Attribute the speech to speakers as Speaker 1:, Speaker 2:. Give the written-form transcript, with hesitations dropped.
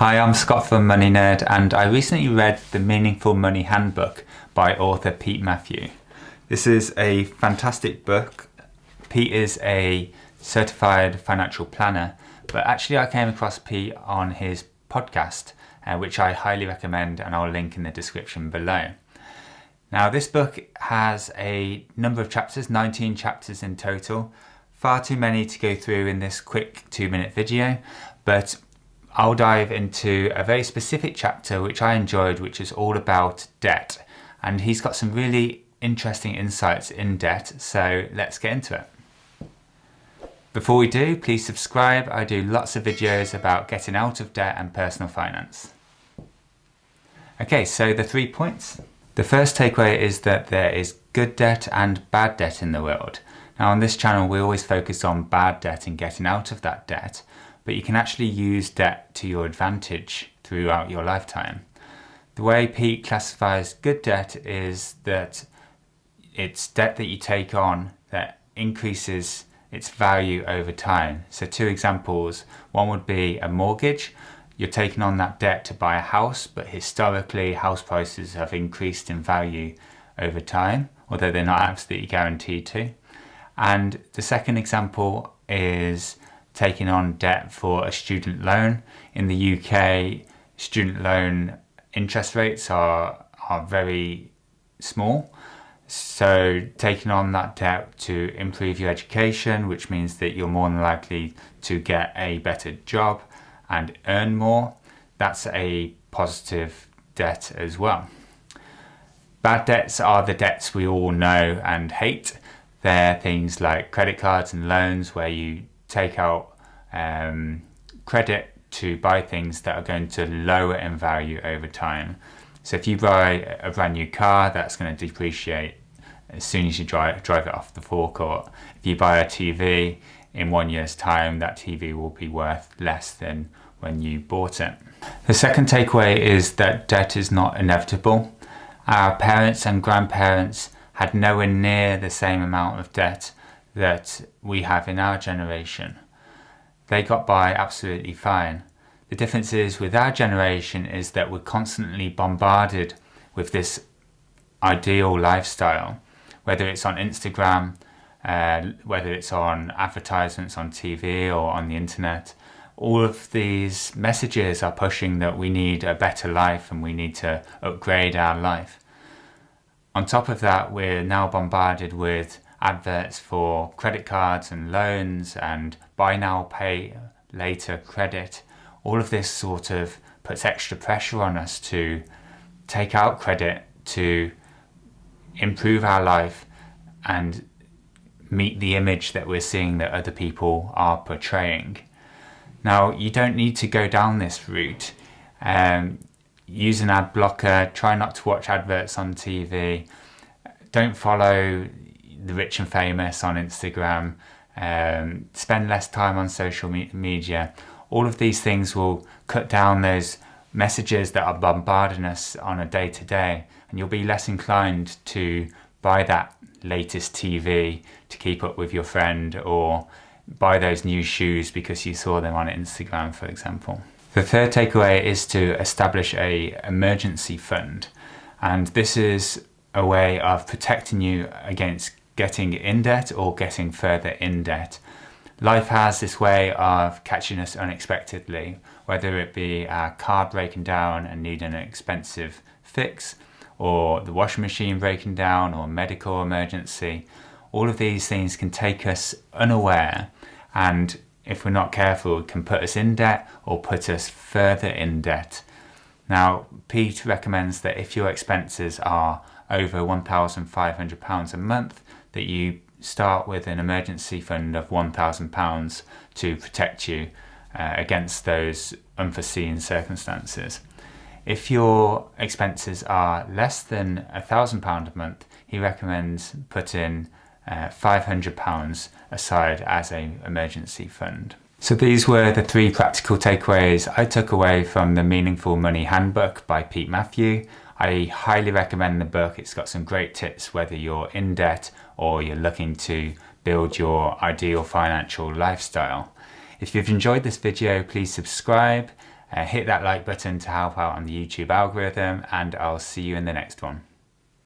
Speaker 1: Hi, I'm Scott from MoneyNerd, and I recently read the Meaningful Money Handbook by author Pete Matthew. This is a fantastic book. Pete is a certified financial planner, but actually I came across Pete on his podcast, which I highly recommend, and I'll link in the description below. Now, this book has a number of chapters, 19 chapters in total. Far too many to go through in this quick 2-minute video, but I'll dive into a very specific chapter which I enjoyed, which is all about debt. And he's got some really interesting insights in debt, so let's get into it. Before we do, please subscribe. I do lots of videos about getting out of debt and personal finance. Okay, so the 3 points. The first takeaway is that there is good debt and bad debt in the world. Now on this channel we always focus on bad debt and getting out of that debt, but you can actually use debt to your advantage throughout your lifetime. The way Pete classifies good debt is that it's debt that you take on that increases its value over time. So 2 examples, one would be a mortgage. You're taking on that debt to buy a house, but historically house prices have increased in value over time, although they're not absolutely guaranteed to. And the second example is taking on debt for a student loan. In the UK, student loan interest rates are very small. So taking on that debt to improve your education, which means that you're more than likely to get a better job and earn more, that's a positive debt as well. Bad debts are the debts we all know and hate. They're things like credit cards and loans where you take out credit to buy things that are going to lower in value over time. So if you buy a brand new car, that's going to depreciate as soon as you drive it off the forecourt. If you buy a TV, in 1 year's time, that TV will be worth less than when you bought it. The second takeaway is that debt is not inevitable. Our parents and grandparents had nowhere near the same amount of debt that we have in our generation. They got by absolutely fine. The difference is with our generation is that we're constantly bombarded with this ideal lifestyle, whether it's on Instagram, whether it's on advertisements on TV or on the internet. All of these messages are pushing that we need a better life and we need to upgrade our life. On top of that, we're now bombarded with adverts for credit cards and loans and buy now, pay later credit. All of this sort of puts extra pressure on us to take out credit to improve our life and meet the image that we're seeing that other people are portraying. Now, you don't need to go down this route. Use an ad blocker, try not to watch adverts on TV, don't follow the rich and famous on Instagram, spend less time on social media. All of these things will cut down those messages that are bombarding us on a day-to-day, and you'll be less inclined to buy that latest TV to keep up with your friend or buy those new shoes because you saw them on Instagram, for example. The third takeaway is to establish an emergency fund, and this is a way of protecting you against getting in debt or getting further in debt. Life has this way of catching us unexpectedly, whether it be our car breaking down and needing an expensive fix, or the washing machine breaking down, or medical emergency. All of these things can take us unaware, and if we're not careful, it can put us in debt or put us further in debt. Now, Pete recommends that if your expenses are over £1,500 a month, that you start with an emergency fund of £1,000 to protect you against those unforeseen circumstances. If your expenses are less than £1,000 a month, he recommends putting £500 aside as an emergency fund. So these were the 3 practical takeaways I took away from the Meaningful Money Handbook by Pete Matthew. I highly recommend the book. It's got some great tips whether you're in debt or you're looking to build your ideal financial lifestyle. If you've enjoyed this video, please subscribe. Hit that like button to help out on the YouTube algorithm, and I'll see you in the next one.